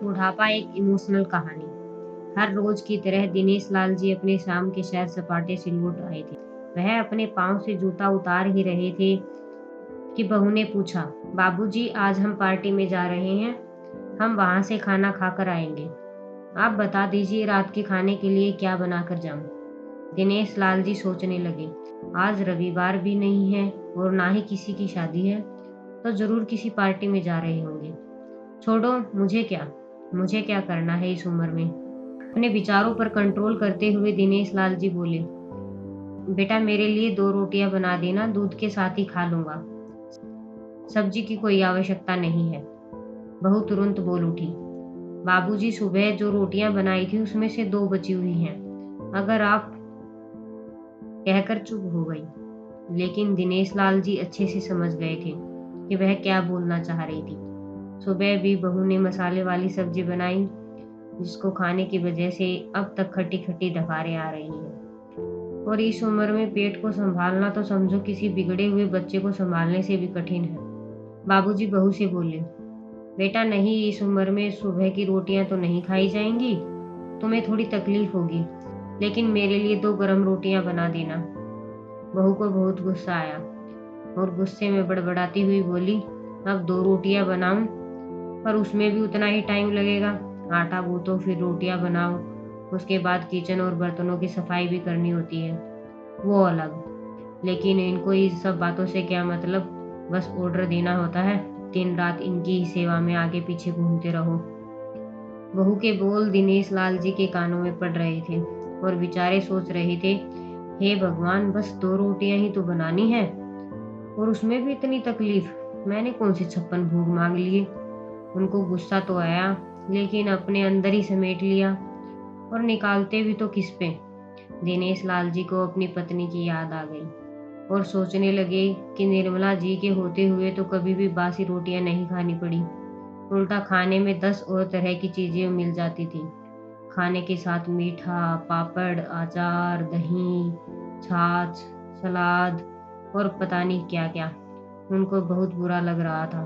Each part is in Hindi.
बुढ़ापा एक इमोशनल कहानी। हर रोज की तरह दिनेश लाल जी अपने शाम के सैर सपाटे से लौट आए थे। वह अपने पांव से जूता उतार ही रहे थे कि बहू ने पूछा, बाबूजी आज हम पार्टी में जा रहे हैं, हम वहां से खाना खाकर आएंगे। आप बता दीजिए रात के खाने के लिए क्या बनाकर जाऊं। दिनेश लाल जी सोचने लगे, आज रविवार भी नहीं है और ना ही किसी की शादी है, तो जरूर किसी पार्टी में जा रहे होंगे। छोड़ो, मुझे क्या करना है इस उम्र में। अपने विचारों पर कंट्रोल करते हुए दिनेश लाल जी बोले, बेटा मेरे लिए 2 रोटियां बना देना, दूध के साथ ही खा लूंगा, सब्जी की कोई आवश्यकता नहीं है। बहू तुरंत बोल उठी, बाबूजी सुबह जो रोटियां बनाई थी उसमें से 2 बची हुई हैं, अगर आप कहकर चुप हो गई। लेकिन दिनेश लाल जी अच्छे से समझ गए थे कि वह क्या बोलना चाह रही थी। सुबह भी बहू ने मसाले वाली सब्जी बनाई, जिसको खाने की वजह से अब तक खट्टी खट्टी डकारें आ रही हैं। और इस उम्र में पेट को संभालना तो समझो किसी बिगड़े हुए बच्चे को संभालने से भी कठिन है। बाबूजी बहू से बोले, बेटा नहीं, इस उम्र में सुबह की रोटियां तो नहीं खाई जाएंगी, तुम्हें थोड़ी तकलीफ होगी, लेकिन मेरे लिए 2 गरम रोटियां बना देना। बहू को बहुत गुस्सा आया और गुस्से में बड़बड़ाती हुई बोली, अब 2 रोटियां बनाऊं, पर उसमें भी उतना ही टाइम लगेगा। आटा गूंथो फिर रोटियां बनाओ, उसके बाद किचन और बर्तनों की सफाई भी करनी होती है, वो अलग। लेकिन इनको इन सब बातों से क्या मतलब, बस ऑर्डर देना होता है, दिन रात इनकी ही सेवा में आगे पीछे घूमते रहो। बहू के बोल दिनेश लाल जी के कानों में पड़ रहे थे और बेचारे सोच रहे थे, हे भगवान, बस 2 रोटियां ही तो बनानी है और उसमें भी इतनी तकलीफ, मैंने कौन से 56 भोग मांग लिए। उनको गुस्सा तो आया, लेकिन अपने अंदर ही समेट लिया और निकालते भी तो किस पे। दिनेश लाल जी को अपनी पत्नी की याद आ गई और सोचने लगे कि निर्मला जी के होते हुए तो कभी भी बासी रोटियां नहीं खानी पड़ी, उल्टा खाने में 10 और तरह की चीजें मिल जाती थी। खाने के साथ मीठा, पापड़, अचार, दही, छाछ, सलाद और पता नहीं क्या क्या। उनको बहुत बुरा लग रहा था,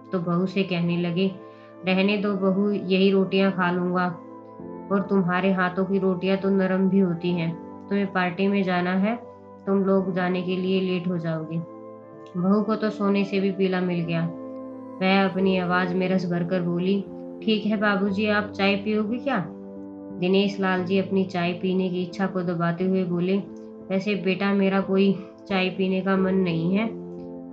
तो बहू से कहने लगे, रहने दो बहू, यही रोटियां खा लूंगा, और तुम्हारे हाथों की रोटियां तो नरम भी होती हैं, तुम्हें पार्टी में जाना है, तुम लोग जाने के लिए लेट हो जाओगे। बहू को तो सोने से भी पीला मिल गया। वह अपनी आवाज में रस भरकर बोली, ठीक है बाबूजी, आप चाय पियोगे क्या। दिनेश लाल जी अपनी चाय पीने की इच्छा को दबाते हुए बोले, वैसे बेटा मेरा कोई चाय पीने का मन नहीं है,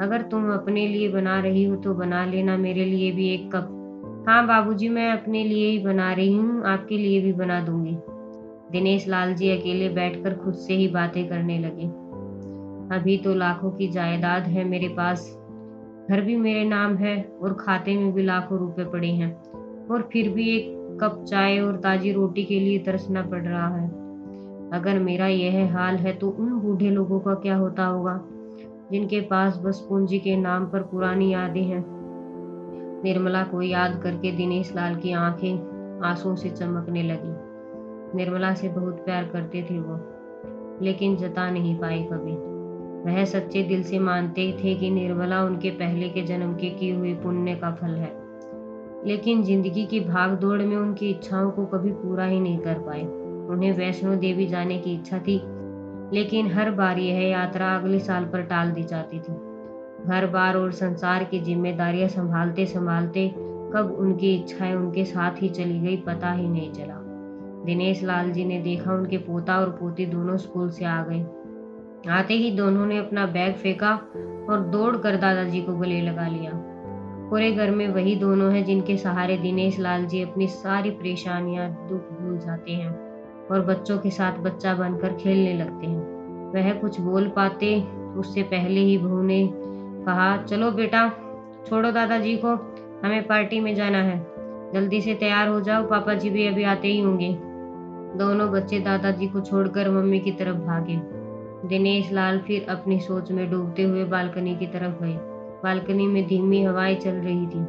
अगर तुम अपने लिए बना रही हो तो बना लेना, मेरे लिए भी 1 कप। हाँ बाबूजी, मैं अपने लिए ही बना रही हूँ, आपके लिए भी बना दूंगी। दिनेश लाल जी अकेले बैठकर खुद से ही बातें करने लगे। अभी तो लाखों की जायदाद है मेरे पास, घर भी मेरे नाम है और खाते में भी लाखों रुपए पड़े हैं, और फिर भी 1 कप चाय और ताजी रोटी के लिए तरसना पड़ रहा है। अगर मेरा यह हाल है तो उन बूढ़े लोगों का क्या होता होगा, जिनके पास बस पूंजी के नाम पर पुरानी यादें हैं। निर्मला को याद करके दिनेश लाल की आंखें आंसुओं से चमकने लगी। निर्मला से बहुत प्यार करते थे वो, लेकिन जता नहीं पाए कभी। वह सच्चे दिल से मानते थे कि निर्मला उनके पहले के जन्म के किए हुए पुण्य का फल है, लेकिन जिंदगी की भाग दौड़ में उनकी इच्छाओं को कभी पूरा ही नहीं कर पाए। उन्हें वैष्णो देवी जाने की इच्छा थी, लेकिन हर बार यह यात्रा अगले साल पर टाल दी जाती थी। घर बार और संसार की जिम्मेदारियां संभालते संभालते कब उनकी इच्छाएं उनके साथ ही चली गई, पता ही नहीं चला। दिनेश लाल जी ने देखा उनके पोता और पोती दोनों स्कूल से आ गए। आते ही दोनों ने अपना बैग फेंका और दौड़ कर दादाजी को गले लगा लिया। पूरे घर में वही दोनों हैं जिनके सहारे दिनेश लाल जी अपनी सारी परेशानियां, दुख भूल जाते हैं और बच्चों के साथ बच्चा बनकर खेलने लगते हैं। वह कुछ बोल पाते उससे पहले ही बहू ने कहा, चलो बेटा, छोड़ो दादाजी को, हमें पार्टी में जाना है, जल्दी से तैयार हो जाओ, पापा जी भी अभी आते ही होंगे। दोनों बच्चे दादाजी को छोड़कर मम्मी की तरफ भागे। दिनेश लाल फिर अपनी सोच में डूबते हुए बालकनी की तरफ गए। बालकनी में धीमी हवाएं चल रही थी।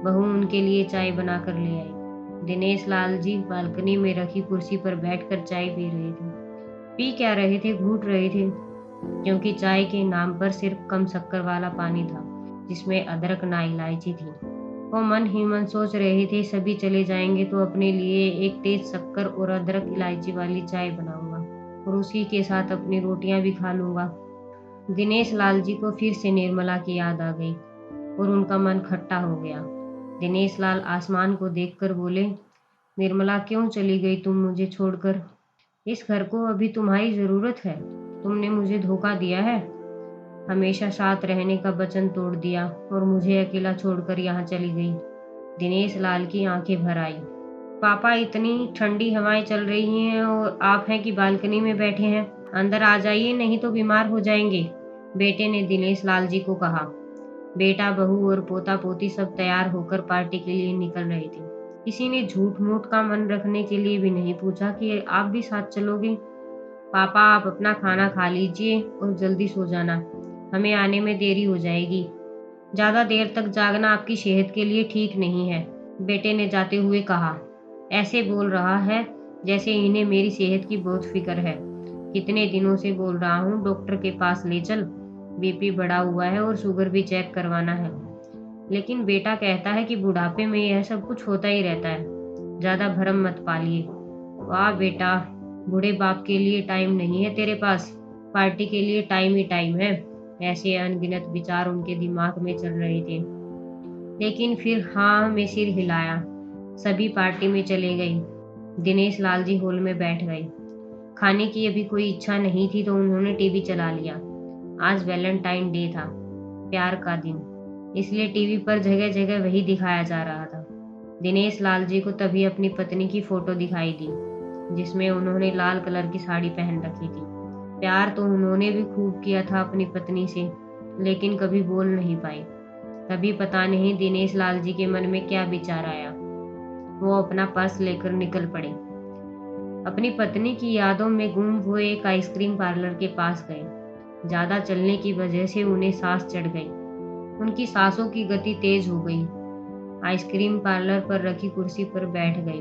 बहू उनके लिए चाय बनाकर ले आई। दिनेश लाल जी बालकनी में रखी कुर्सी पर बैठकर चाय पी रहे थे। पी क्या रहे थे, घूट रहे थे, क्योंकि चाय के नाम पर सिर्फ कम शक्कर वाला पानी था, जिसमें अदरक ना इलायची थी। वो मन ही मन सोच रहे थे, सभी चले जाएंगे तो अपने लिए एक तेज शक्कर और अदरक इलायची वाली चाय बनाऊंगा और उसी के साथ अपनी रोटियां भी खा लूंगा। दिनेश लाल जी को फिर से निर्मला की याद आ गई और उनका मन खट्टा हो गया। दिनेश लाल आसमान को देखकर बोले, निर्मला क्यों चली गई तुम मुझे छोड़कर? इस घर को अभी तुम्हारी जरूरत है। तुमने मुझे धोखा दिया है, हमेशा साथ रहने का वचन तोड़ दिया और मुझे अकेला छोड़कर यहाँ चली गई। दिनेश लाल की आंखें भर आई। पापा, इतनी ठंडी हवाएं चल रही हैं और आप हैं कि बालकनी में बैठे हैं। अंदर आ जाइए, नहीं तो बीमार हो जाएंगे, बेटे ने दिनेश लाल जी को कहा। बेटा, बहू और पोता पोती सब तैयार होकर पार्टी के लिए निकल रहे थे। किसी ने झूठ मूठ का मन रखने के लिए भी नहीं पूछा कि आप भी साथ चलोगे। पापा, आप अपना खाना खा लीजिए और जल्दी सो जाना, हमें आने में देरी हो जाएगी। ज्यादा देर तक जागना आपकी सेहत के लिए ठीक नहीं है, बेटे ने जाते हुए कहा। ऐसे बोल रहा है जैसे इन्हें मेरी सेहत की बहुत फिक्र है। कितने दिनों से बोल रहा हूँ डॉक्टर के पास ले चल, बीपी बढ़ा हुआ है और शुगर भी चेक करवाना है, लेकिन बेटा कहता है कि बुढ़ापे में यह सब कुछ होता ही रहता है, ज्यादा भरम मत पालिए। वाह बेटा, बूढ़े बाप के लिए टाइम नहीं है तेरे पास, पार्टी के लिए टाइम ही टाइम है। ऐसे अनगिनत विचार उनके दिमाग में चल रहे थे, लेकिन फिर हाँ में सिर हिलाया। सभी पार्टी में चले गए। दिनेश लाल जी हॉल में बैठ गए। खाने की अभी कोई इच्छा नहीं थी तो उन्होंने टीवी चला लिया। आज वैलेंटाइन डे था, प्यार का दिन, इसलिए टीवी पर जगह जगह वही दिखाया जा रहा था। दिनेश लाल जी को तभी अपनी पत्नी की फोटो दिखाई दी, जिसमें उन्होंने लाल कलर की साड़ी पहन रखी थी। प्यार तो उन्होंने भी खूब किया था अपनी पत्नी से, लेकिन कभी बोल नहीं पाए। तभी पता नहीं दिनेश लाल जी के मन में क्या विचार आया, वो अपना पर्स लेकर निकल पड़े। अपनी पत्नी की यादों में गुम हुए एक आइसक्रीम पार्लर के पास गए। ज्यादा चलने की वजह से उन्हें सांस चढ़ गई, उनकी सांसों की गति तेज हो गई। आइसक्रीम पार्लर पर रखी कुर्सी पर बैठ गए।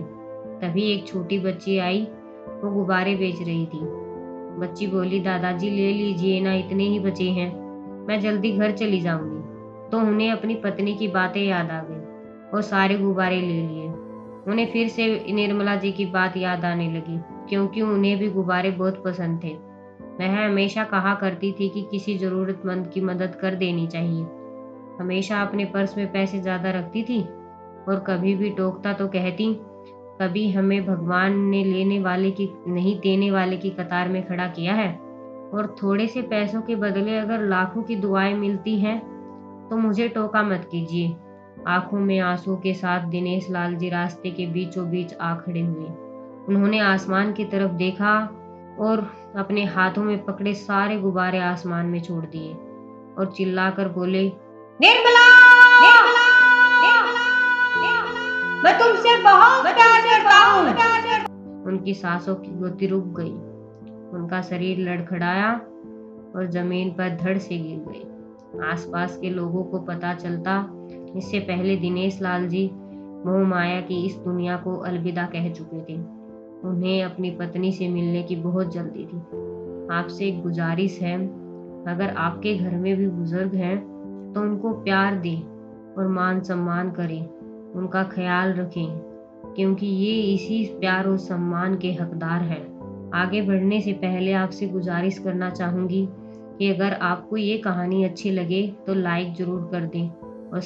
तभी एक छोटी बच्ची आई, वो गुब्बारे बेच रही थी। बच्ची बोली, दादाजी ले लीजिए ना, इतने ही बचे हैं, मैं जल्दी घर चली जाऊंगी। तो उन्हें अपनी पत्नी की बातें याद आ गई और सारे गुब्बारे ले लिए। उन्हें फिर से निर्मला जी की बात याद आने लगी, क्योंकि उन्हें भी गुब्बारे बहुत पसंद थे। वह हमेशा कहा करती थी कि किसी जरूरतमंद की मदद कर देनी चाहिए। हमेशा अपने पर्स में पैसे ज्यादा रखती थी और कभी भी टोकता तो कहती, कभी हमें भगवान ने लेने वाले की नहीं देने वाले की कतार में खड़ा किया है, और थोड़े से पैसों के बदले अगर लाखों की दुआएं मिलती हैं तो मुझे टोका मत कीजिए। आंखों में आंसू के साथ दिनेश लाल जी रास्ते के बीचों बीच आ खड़े हुए। उन्होंने आसमान की तरफ देखा और अपने हाथों में पकड़े सारे गुब्बारे आसमान में छोड़ दिए और चिल्लाकर बोले, निर्मला, निर्मला, निर्मला, निर्मला, मैं तुमसे बहुत प्यार करता हूँ। उनकी सांसों की गति रुक गई, उनका शरीर लड़खड़ाया और जमीन पर धड़ से गिर गई। आसपास के लोगों को पता चलता इससे पहले दिनेश लाल जी मोह माया की इस दुनिया को अलविदा कह चुके थे। उन्हें अपनी पत्नी से मिलने की बहुत जल्दी थी। आपसे एक गुजारिश है, अगर आपके घर में भी बुजुर्ग हैं तो उनको प्यार दें और मान सम्मान करें, उनका ख्याल रखें, क्योंकि ये इसी प्यार और सम्मान के हकदार हैं। आगे बढ़ने से पहले आपसे गुजारिश करना चाहूंगी कि अगर आपको ये कहानी अच्छी लगे तो लाइक जरूर कर दें और